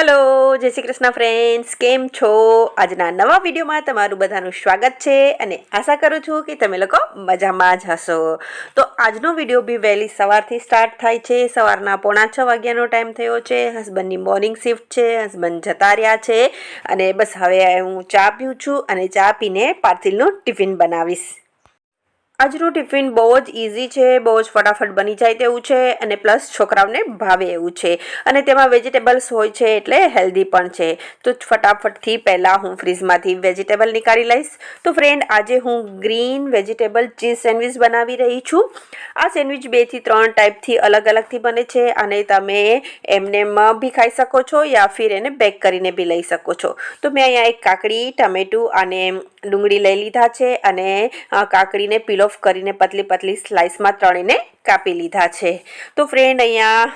Hello, જય Shri Krishna friends, કેમ છો? આજના નવા વિડીયોમાં તમારું બધાનું સ્વાગત છે અને આશા કરું છું કે તમે લોકો મજામાં જ હશો. તો આજનો વિડીયો બી વહેલી સવારથી સ્ટાર્ટ થાય છે. સવારના 5:45 વાગ્યાનો ટાઈમ થયો છે. હસબન્ડની મોર્નિંગ શિફ્ટ છે, હસબન્ડ જતા રહ્યા છે અને બસ હવે હું ચા પીઉં છું અને ચા પીને પાર્થિલનું ટિફિન બનાવીશ. આજનું ટિફિન બહુ જ ઇઝી છે, બહુ જ ફટાફટ બની જાય તેવું છે અને પ્લસ છોકરાઓને ભાવે એવું છે અને તેમાં વેજીટેબલ્સ હોય છે એટલે હેલ્ધી પણ છે. તો ફટાફટથી પહેલાં હું ફ્રીઝમાંથી વેજીટેબલ નીકાળી લઈશ. તો ફ્રેન્ડ, આજે હું ગ્રીન વેજીટેબલ ચીઝ સેન્ડવિચ બનાવી રહી છું. આ સેન્ડવિચ 2 થી 3 ટાઈપથી અલગથી બને છે અને તમે એમને બી ખાઈ શકો છો યા ફિર એને બેક કરીને બી લઈ શકો છો. તો મેં અહીંયા એક કાકડી, ટમેટું અને ડુંગળી લઈ લીધા છે અને કાકડીને પીલ ઓફ કરીને પતલી પતલી સ્લાઇસમાં તળીને કાપી લીધા છે. તો ફ્રેન્ડ, અહીંયા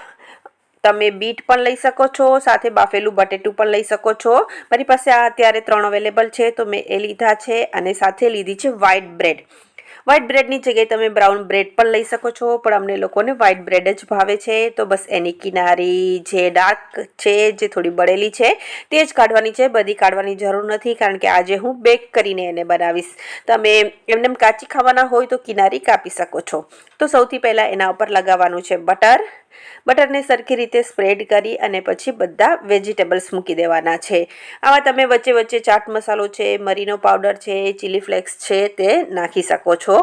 તમે બીટ પણ લઈ શકો છો, સાથે બાફેલું બટેટું પણ લઈ શકો છો. મારી પાસે આ અત્યારે 3 અવેલેબલ છે તો મેં એ લીધા છે અને સાથે લીધી છે વ્હાઈટ બ્રેડ. વ્હાઈટ બ્રેડની જગ્યાએ તમે બ્રાઉન બ્રેડ પણ લઈ શકો છો, પણ અમને લોકોને વ્હાઈટ બ્રેડ જ ભાવે છે. તો બસ એની કિનારી જે ડાર્ક છે, જે થોડી બળેલી છે, તે જ કાઢવાની છે. બધી કાઢવાની જરૂર નથી કારણ કે આજે હું બેક કરીને એને બનાવીશ. તમે એમને કાચી ખાવાના હોય તો કિનારી કાપી શકો છો. તો સૌથી પહેલાં એના ઉપર લગાવવાનું છે બટર. બટરને સરખી રીતે સ્પ્રેડ કરી અને પછી બધા વેજીટેબલ્સ મૂકી દેવાના છે. આમાં તમે વચ્ચે વચ્ચે ચાટ મસાલો છે, મરીનો પાવડર છે, ચીલી ફ્લેક્સ છે, તે નાખી શકો છો.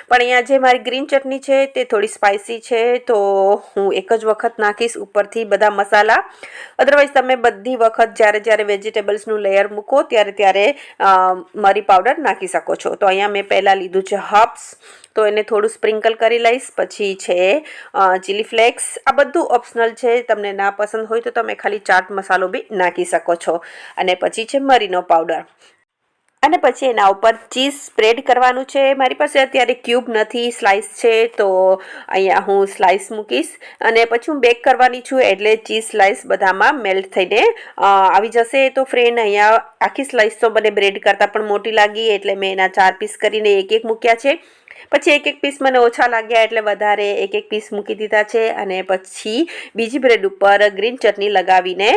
પણ અહીંયા જે મારી ગ્રીન ચટણી છે તે થોડી સ્પાઇસી છે તો હું એક જ વખત નાખીશ ઉપરથી બધા મસાલા. અદરવાઇઝ તમે બધી વખત જ્યારે વેજીટેબલ્સનું લેયર મૂકો ત્યારે મરી પાવડર નાખી શકો છો. તો અહીંયા મેં પહેલાં લીધું છે હર્બ્સ, તો એને થોડું સ્પ્રિંકલ કરી લઈશ. પછી છે ચીલી ફ્લેક્સ. આ બધું ઓપ્શનલ છે, તમને ના પસંદ હોય તો તમે ખાલી ચાટ મસાલો બી નાખી શકો છો. અને પછી છે મરીનો પાવડર અને પછી એના ઉપર ચીઝ સ્પ્રેડ કરવાનું છે. મારી પાસે અત્યારે ક્યુબ નથી, સ્લાઇસ છે, તો અહીંયા હું સ્લાઇસ મૂકીશ અને પછી હું બેક કરવાની છું એટલે ચીઝ સ્લાઇસ બધામાં મેલ્ટ થઈને આવી જશે. તો ફ્રેન્ડ, અહીંયા આખી સ્લાઇસ તો મને બ્રેડ કરતાં પણ મોટી લાગી એટલે મેં એના 4 પીસ કરીને એક મૂક્યા છે. પછી એક પીસ મને ઓછા લાગ્યા એટલે વધારે એક પીસ મૂકી દીધા છે અને પછી બીજી બ્રેડ ઉપર ગ્રીન ચટણી લગાવીને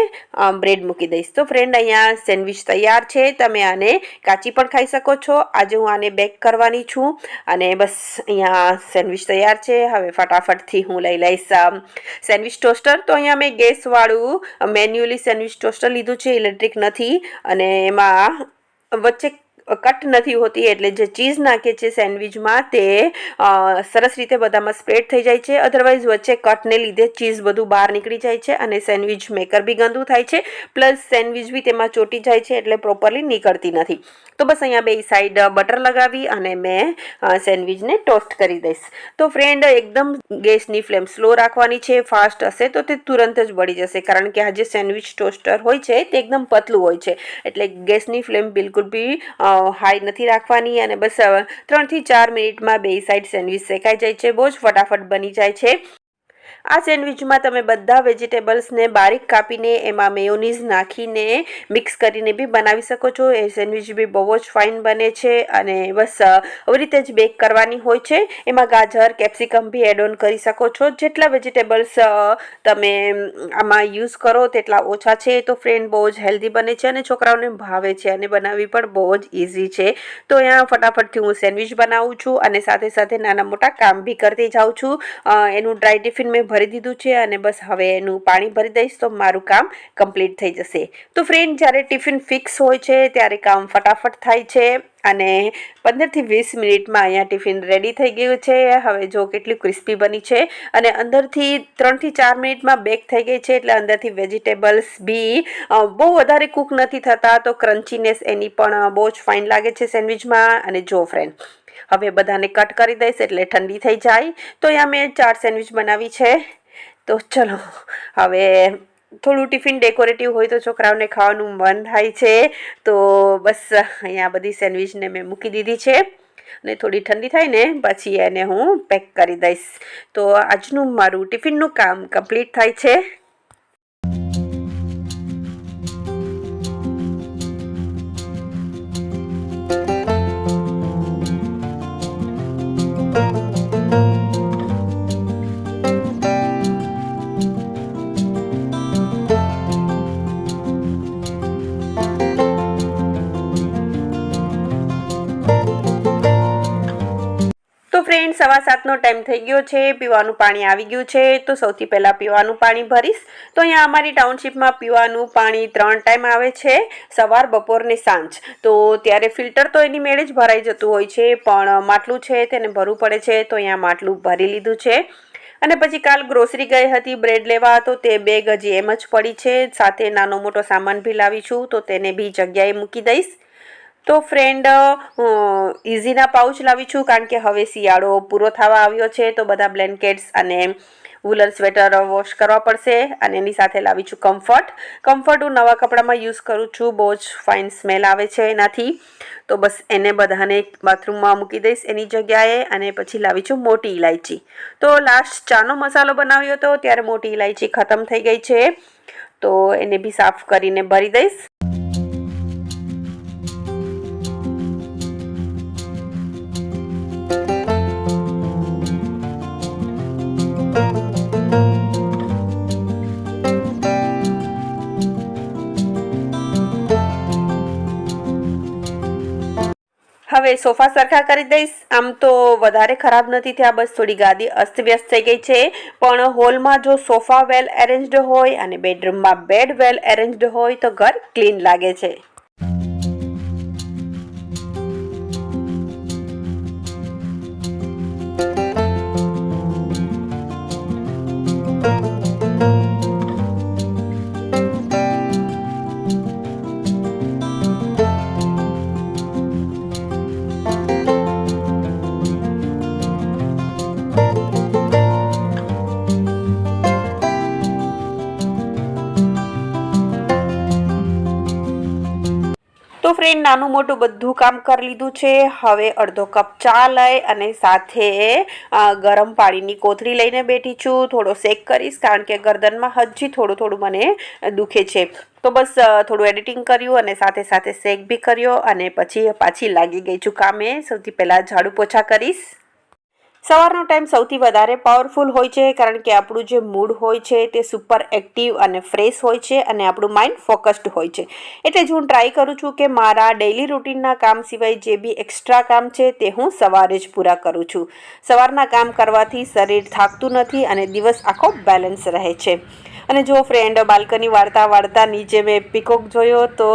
બ્રેડ મૂકી દઈશ. તો ફ્રેન્ડ, અહીંયા સેન્ડવિચ તૈયાર છે. તમે આને કાચી પણ ખાઈ શકો છો. આજે હું આને બેક કરવાની છું અને બસ અહીંયા સેન્ડવિચ તૈયાર છે. હવે ફટાફટથી હું લઈ લઈશ સેન્ડવિચ ટોસ્ટર. તો અહીંયા મેં ગેસવાળું મેન્યુઅલી સેન્ડવિચ ટોસ્ટર લીધું છે, ઇલેક્ટ્રિક નથી, અને એમાં વચ્ચે કટ નથી હોતી એટલે જે ચીઝ નાખે છે સેન્ડવિચમાં તે સરસ રીતે બધામાં સ્પ્રેડ થઈ જાય છે. અધરવાઇઝ વચ્ચે કટને લીધે ચીઝ બધું બહાર નીકળી જાય છે અને સેન્ડવિચ મેકર બી ગંદુ થાય છે, પ્લસ સેન્ડવિચ બી તેમાં ચોટી જાય છે એટલે પ્રોપરલી નીકળતી નથી. તો બસ અહીંયા બે સાઈડ બટર લગાવી અને મેં સેન્ડવિચને ટોસ્ટ કરી દઈશ. તો ફ્રેન્ડ, એકદમ ગેસની ફ્લેમ સ્લો રાખવાની છે. ફાસ્ટ હશે તો તે તુરંત જ બળી જશે કારણ કે આ જે સેન્ડવિચ ટોસ્ટર હોય છે તે એકદમ પતલું હોય છે એટલે ગેસની ફ્લેમ બિલકુલ બી હાઈ નથી રાખવાની અને બસ 3 થી 4 મિનિટમાં બે સાઈડ સેન્ડવિચ શેકાઈ જાય છે. બહુ જ ફટાફટ બની જાય છે. આ સેન્ડવિચમાં તમે બધા વેજીટેબલ્સને બારીક કાપીને એમાં મેયોનીઝ નાખીને મિક્સ કરીને બી બનાવી શકો છો. એ સેન્ડવિચ બી બહુ જ ફાઇન બને છે અને બસ આવી રીતે જ બેક કરવાની હોય છે. એમાં ગાજર, કેપ્સિકમ બી એડ ઓન કરી શકો છો. જેટલા વેજીટેબલ્સ તમે આમાં યુઝ કરો તેટલા ઓછા છે. તો ફ્રેન્ડ, બહુ જ હેલ્ધી બને છે અને છોકરાઓને ભાવે છે અને બનાવવી પણ બહુ જ ઇઝી છે. તો અહીંયા ફટાફટથી હું સેન્ડવિચ બનાવું છું અને સાથે સાથે નાના મોટા કામ બી કરતી જાઉં છું. એનું ડ્રાય ટિફિન મેં ભરી દીધું છે અને બસ હવે એનું પાણી ભરી દઈશ તો મારું કામ કમ્પ્લીટ થઈ જશે. તો ફ્રેન્ડ, જ્યારે ટિફિન ફિક્સ હોય છે ત્યારે કામ ફટાફટ થાય છે અને 15 થી 20 મિનિટમાં અહીંયા ટિફિન રેડી થઈ ગયું છે. હવે જો કેટલી ક્રિસ્પી બની છે અને અંદરથી 3 થી 4 મિનિટમાં બેક થઈ ગઈ છે એટલે અંદરથી વેજીટેબલ્સ બી બહુ વધારે કૂક નથી થતા, તો ક્રન્ચીનેસ એની પણ બહુ જ ફાઇન લાગે છે સેન્ડવિચમાં. અને જો ફ્રેન્ડ, હવે બધાને કટ કરી દઈશ એટલે ઠંડી થઈ જાય. તો અહીંયા મેં 4 સેન્ડવિચ બનાવી છે. તો ચલો, હવે થોડું ટિફિન ડેકોરેટિવ હોય તો છોકરાઓને ખાવાનું મન થાય છે. તો બસ અહીંયા બધી સેન્ડવિચને મેં મૂકી દીધી છે અને થોડી ઠંડી થાય ને પછી એને હું પેક કરી દઈશ. તો આજનું મારું ટિફિનનું કામ કમ્પ્લીટ થાય છે. ફ્રેન્ડ 7:15નો ટાઈમ થઈ ગયો છે, પીવાનું પાણી આવી ગયું છે. તો સૌથી પહેલાં પીવાનું પાણી ભરીશ. તો અહીંયા અમારી ટાઉનશીપમાં પીવાનું પાણી 3 ટાઈમ આવે છે, સવાર, બપોર ને સાંજ. તો ત્યારે ફિલ્ટર તો એની મેળે જ ભરાઈ જતું હોય છે, પણ માટલું છે તેને ભરવું પડે છે. તો અહીંયા માટલું ભરી લીધું છે. અને પછી કાલ ગ્રોસરી ગઈ હતી બ્રેડ લેવા, તો તે બેગ હજી એમ જ પડી છે. સાથે નાનો મોટો સામાન બી લાવી છું, તો તેને બી જગ્યાએ મૂકી દઈશ. તો ફ્રેન્ડ ઇઝીના પાઉચ લાવી છું, કારણ કે હવે શિયાળો પૂરો થવા આવ્યો છે. તો બધા બ્લેન્કેટ્સ અને વૂલન સ્વેટર વોશ કરવા પડશે. અને એની સાથે લાવી છું કમ્ફર્ટ હું નવા કપડામાં યુઝ કરું છું, બહુ જ ફાઇન સ્મેલ આવે છે એનાથી. તો બસ એને બધાને બાથરૂમમાં મૂકી દઈશ એની જગ્યાએ. અને પછી લાવી છું મોટી ઇલાયચી. તો લાસ્ટ ચાનો મસાલો બનાવ્યો હતો ત્યારે મોટી ઇલાયચી ખતમ થઈ ગઈ છે, તો એને બી સાફ કરીને ભરી દઈશ. હવે સોફા સરખા કરી દઈશ. આમ તો વધારે ખરાબ નથી થયા, બસ થોડી ગાદી અસ્તવ્યસ્ત થઈ ગઈ છે. પણ હોલમાં જો સોફા વેલ એરેન્જડ હોય અને બેડરૂમમાં બેડ વેલ એરેન્જડ હોય તો ઘર ક્લીન લાગે છે. તો ફ્રેન્ડ નાનું મોટું બધું કામ કરી લીધું છે. હવે અડધો કપ ચા લઈ અને સાથે ગરમ પાણીની કોથળી લઈને બેઠી છું. થોડો શેક કરીશ, કારણ કે ગરદનમાં હજી થોડું મને દુખે છે. તો બસ થોડું એડિટિંગ કર્યું અને સાથે સાથે શેક બી કર્યો અને પછી પાછી લાગી ગઈ છું કામે. સૌથી પહેલાં ઝાડુ પોછા કરીશ. સવારનો ટાઈમ સૌથી વધારે પાવરફુલ હોય છે, કારણ કે આપણું જે મૂડ હોય છે તે સુપર એક્ટિવ અને ફ્રેશ હોય છે અને આપણું માઇન્ડ ફોકસ્ડ હોય છે. એટલે જ હું ટ્રાય કરું છું કે મારા ડેઇલી રૂટીનના કામ સિવાય જે બી એક્સ્ટ્રા કામ છે તે હું સવારે જ પૂરા કરું છું. સવારના કામ કરવાથી શરીર થાકતું નથી અને દિવસ આખો બેલેન્સ રહે છે. અને જો ફ્રેન્ડ બાલ્કની વાળતા નીચે મેં પીકોક જોયો, તો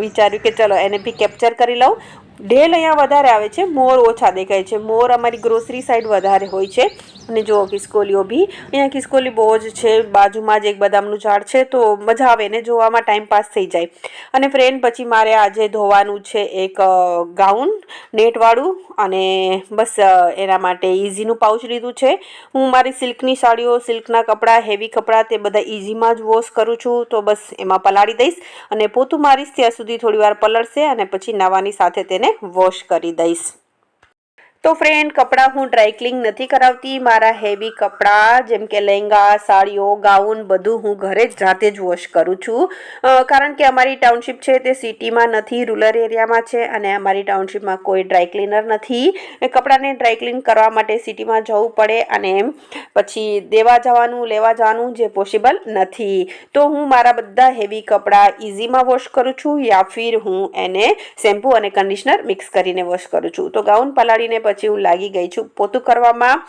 વિચાર્યું કે ચલો એને બી કેપ્ચર કરી લઉં. ઢેલ અહીંયા વધારે આવે છે, મોર ઓછા દેખાય છે. મોર અમારી ગ્રોસરી સાઈડ વધારે હોય છે. અને જો ખિસકોલીઓ બી, અહીંયા ખિસકોલી બહુ જ છે. બાજુમાં જ એક બદામનું ઝાડ છે, તો મજા આવે એને જોવામાં, ટાઈમ પાસ થઈ જાય. અને ફ્રેન્ડ પછી મારે આજે ધોવાનું છે એક ગાઉન નેટવાળું, અને બસ એના માટે ઇઝીનું પાઉચ લીધું છે. હું મારી સિલ્કની સાડીઓ, સિલ્કના કપડાં, હેવી કપડાં તે બધા ઇઝીમાં જ વોશ કરું છું. તો બસ એમાં પલાળી દઈશ અને પોતું મારીશ ત્યાં સુધી થોડી વાર પલળશે અને પછી નાવાની સાથે તેને વોશ કરી દઈશ. તો ફ્રેન્ડ કપડાં હું ડ્રાયક્લિંગ નથી કરાવતી. મારા હેવી કપડાં જેમ કે લહેંગા, સાડીઓ, ગાઉન બધું હું ઘરે જ જાતે જ વોશ કરું છું. કારણ કે અમારી ટાઉનશીપ છે તે સિટીમાં નથી, રૂરલ એરિયામાં છે, અને અમારી ટાઉનશીપમાં કોઈ ડ્રાય ક્લીનર નથી. કપડાને ડ્રાયક્લિંગ કરવા માટે સિટીમાં જવું પડે અને પછી દેવા જવાનું, લેવા જવાનું, જે પોસિબલ નથી. તો હું મારા બધા હેવી કપડાં ઇઝીમાં વોશ કરું છું, યા ફિર હું એને શેમ્પૂ અને કન્ડિશનર મિક્સ કરીને વોશ કરું છું. તો ગાઉન પલાળીને પછી હું લાગી ગઈ છું પોતું કરવામાં.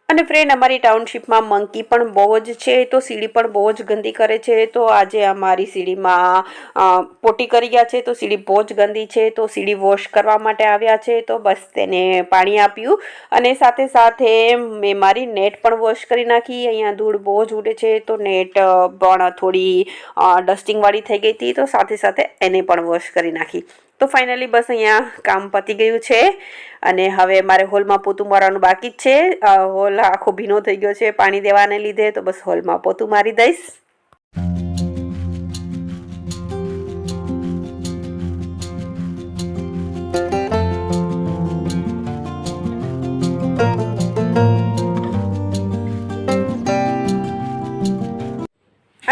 અને ફ્રેન્ડ અમારી ટાઉનશીપમાં મંકી પણ બહુ જ છે, તો સીડી પણ બહુ જ ગંદી કરે છે. તો આજે અમારી સીડીમાં પોટી કરી ગયા છે, તો સીડી બહુ જ ગંદી છે. તો સીડી વોશ કરવા માટે આવ્યા છે, તો બસ તેને પાણી આપ્યું અને સાથે સાથે મેં મારી નેટ પણ વોશ કરી નાખી. અહીંયા ધૂળ બહુ જ ઉડે છે, તો નેટ પણ થોડી ડસ્ટિંગવાળી થઈ ગઈ હતી, તો સાથે સાથે એને પણ વોશ કરી નાખી. તો ફાઇનલી બસ અહીંયા કામ પતી ગયું છે અને હવે મારે હોલમાં પોતું મારવાનું બાકી જ છે. હોલ આખો ભીનો થઈ ગયો છે પાણી દેવાને લીધે, તો બસ હોલમાં પોતું મારી દઈશ.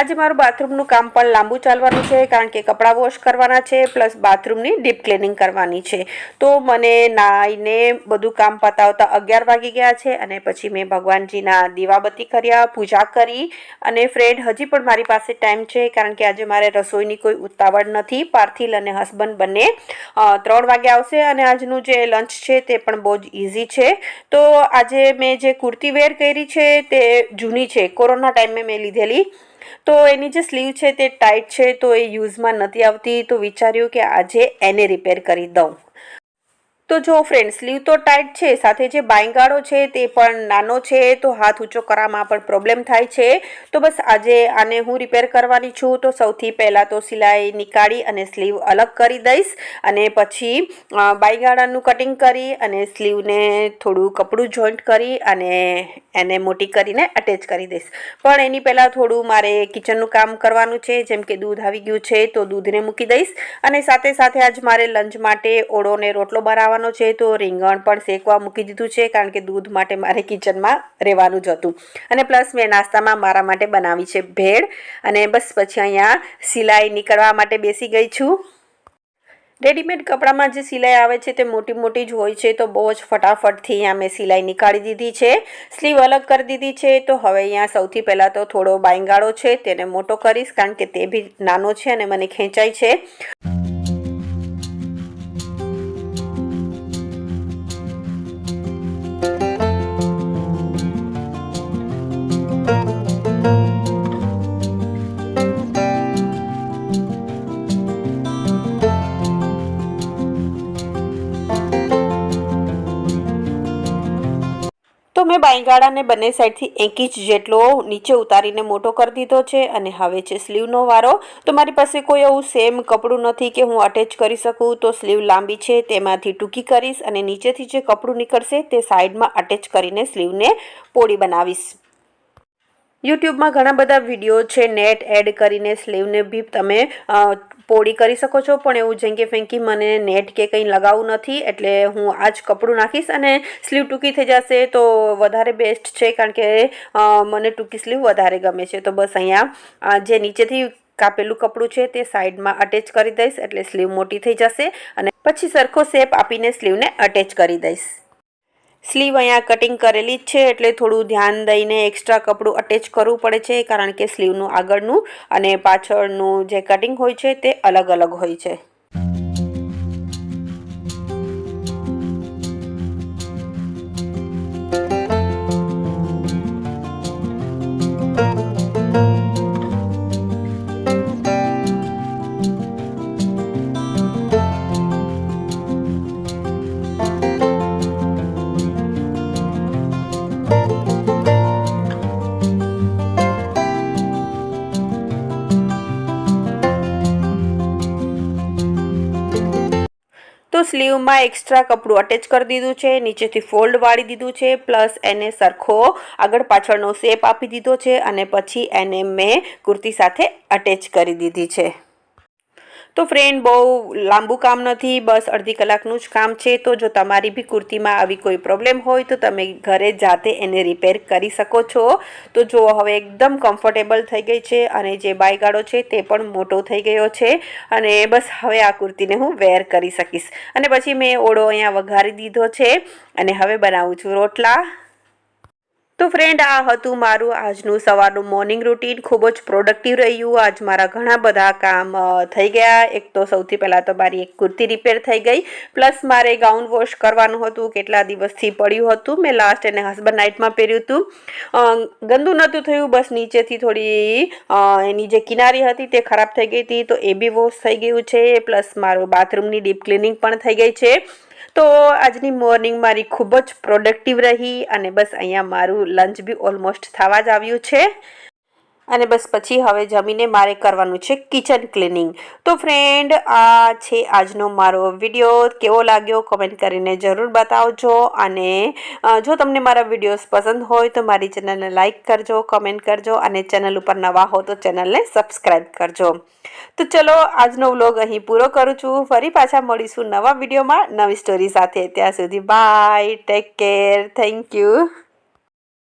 આજે મારું બાથરૂમનું કામ પણ લાંબુ ચાલવાનું છે, કારણ કે કપડાં વોશ કરવાના છે પ્લસ બાથરૂમની ડીપ ક્લિનિંગ કરવાની છે. તો મને નાહીને બધું કામ પતાવતા 11 વાગી ગયા છે અને પછી મેં ભગવાનજીના દીવાબત્તી કર્યા, પૂજા કરી. અને ફ્રેન્ડ, હજી પણ મારી પાસે ટાઈમ છે, કારણ કે આજે મારે રસોઈની કોઈ ઉતાવળ નથી. પાર્થિલ અને હસબન્ડ બંને 3 વાગે આવશે અને આજનું જે લંચ છે તે પણ બહુ જ ઇઝી છે. તો આજે મેં જે કુર્તી વેર કરી છે તે જૂની છે, કોરોના ટાઈમે મેં લીધેલી. તો એની જે સ્લીવ છે તે ટાઈટ છે, તો એ યુઝમાં નથી આવતી. તો વિચાર્યું કે આજે એને રિપેર કરી દઉં. તો જો ફ્રેન્ડ, સ્લીવ તો ટાઈટ છે, સાથે જે બાંયગાળો છે તે પણ નાનો છે, તો હાથ ઊંચો કરવામાં પણ પ્રોબ્લેમ થાય છે. તો બસ આજે આને હું રિપેર કરવાની છું. તો સૌથી પહેલાં તો સિલાઈ નીકાળી અને સ્લીવ અલગ કરી દઈશ અને પછી બાંયગાળાનું કટિંગ કરી અને સ્લીવને થોડું કપડું જોઈન્ટ કરી અને એને મોટી કરીને અટેચ કરી દઈશ. પણ એની પહેલાં થોડું મારે કિચનનું કામ કરવાનું છે, જેમ કે દૂધ આવી ગયું છે તો દૂધને મૂકી દઈશ. અને સાથે સાથે આજ મારે લંચ માટે ઓળોને રોટલો બનાવવાનો છે, તો રીંગણ પણ શેકવા મૂકી દીધું છે, કારણ કે દૂધ માટે મારે કિચનમાં રહેવાનું જ હતું. અને પ્લસ મેં નાસ્તામાં મારા માટે બનાવી છે ભેળ. અને બસ પછી અહીંયા સિલાઈ નીકળવા માટે બેસી ગઈ છું. રેડીમેડ કપડામાં જે સિલાઈ આવે છે તે મોટી મોટી જ હોય છે, તો બહુ જ ફટાફટથી અહીંયા મેં સિલાઈ નીકાળી દીધી છે, સ્લીવ અલગ કરી દીધી છે. તો હવે અહીંયા સૌથી પહેલાં તો થોડો બાંયગાળો છે તેને મોટો કરીશ, કારણ કે તે બી નાનો છે અને મને ખેંચાય છે. તો મેં બાંયગાળાને બંને સાઈડથી 1 ઇંચ જેટલો નીચે ઉતારીને મોટો કરી દીધો છે. અને હવે છે સ્લીવનો વારો. તો મારી પાસે કોઈ એવું સેમ કપડું નથી કે હું અટેચ કરી શકું. તો સ્લીવ લાંબી છે તેમાંથી ટૂંકી કરીશ અને નીચેથી જે કપડું નીકળશે તે સાઈડમાં અટેચ કરીને સ્લીવને પોળી બનાવીશ. યુટ્યુબમાં ઘણા બધા વિડીયો છે, નેટ એડ કરીને સ્લીવને બી તમે પોળી કરી શકો છો. પણ એવું ઝેંકી ફેંકી મને નેટ કે કંઈ લગાવવું નથી, એટલે હું આ જ કપડું નાખીશ અને સ્લીવ ટૂંકી થઈ જશે તો વધારે બેસ્ટ છે, કારણ કે મને ટૂંકી સ્લીવ વધારે ગમે છે. તો બસ અહીંયા જે નીચેથી કાપેલું કપડું છે તે સાઈડમાં અટેચ કરી દઈશ, એટલે સ્લીવ મોટી થઈ જશે. અને પછી સરખો શેપ આપીને સ્લીવને અટેચ કરી દઈશ. સ્લીવ અહીંયા કટિંગ કરેલી જ છે, એટલે થોડું ધ્યાન દઈને એક્સ્ટ્રા કપડું અટેચ કરવું પડે છે, કારણ કે સ્લીવનું આગળનું અને પાછળનું જે કટિંગ હોય છે તે અલગ અલગ હોય છે. તો સ્લીવમાં એક્સ્ટ્રા કપડું અટેચ કરી દીધું છે, નીચેથી ફોલ્ડ વાળી દીધું છે, પ્લસ એને સરખો આગળ પાછળનો શેપ આપી દીધો છે અને પછી એને મેં કુર્તી સાથે અટેચ કરી દીધી છે. તો ફ્રેન્ડ, બહુ લાંબુ કામ નથી, બસ અડધી કલાકનું જ કામ છે. તો જો તમારી બી કુર્તીમાં આવી કોઈ પ્રોબ્લેમ હોય તો તમે ઘરે જાતે એને રિપેર કરી શકો છો. તો જો હવે એકદમ કમ્ફર્ટેબલ થઈ ગઈ છે અને જે બાયગાળો છે તે પણ મોટો થઈ ગયો છે. અને બસ હવે આ કુર્તીને હું વેર કરી શકીશ. અને પછી મેં ઓળો અહીંયા વઘારી દીધો છે અને હવે બનાવું છું રોટલા. તો ફ્રેન્ડ, આ હતું મારું આજનું સવારનું મોર્નિંગ રૂટીન. ખૂબ જ પ્રોડક્ટિવ રહ્યું. આજ મારા ઘણા બધા કામ થઈ ગયા. એક તો સૌથી પહેલાં તો મારી એક કુર્તી રિપેર થઈ ગઈ, પ્લસ મારે ગાઉન વોશ કરવાનું હતું, કેટલા દિવસથી પડ્યું હતું. મેં લાસ્ટ એને હસબન્ડ નાઇટમાં પહેર્યું હતું, ગંદુ નહોતું થયું, બસ નીચેથી થોડી એની જે કિનારી હતી તે ખરાબ થઈ ગઈ હતી, તો એ બી વોશ થઈ ગયું છે. પ્લસ મારું બાથરૂમની ડીપ ક્લિનિંગ પણ થઈ ગઈ છે. તો આજની મોર્નિંગ મારી ખૂબ જ પ્રોડક્ટિવ રહી. અને બસ અહીંયા મારું લંચ બી ઓલમોસ્ટ થવા જ આવ્યું છે. અને બસ પછી હવે જમીને મારે કરવાનું છે કિચન ક્લિનિંગ. તો ફ્રેન્ડ, આ છે આજનો મારો વિડીયો. કેવો લાગ્યો કમેન્ટ કરીને જરૂર બતાવજો. અને જો તમને મારા વિડીયોઝ પસંદ હોય તો મારી ચેનલને લાઇક કરજો, કમેન્ટ કરજો અને ચેનલ ઉપર નવા હો તો ચેનલને સબસ્ક્રાઈબ કરજો. તો ચલો, આજનો વ્લોગ અહીં પૂરો કરું છું. ફરી પાછા મળીશું નવા વિડીયોમાં નવી સ્ટોરી સાથે. ત્યાં સુધી bye, take care, thank you.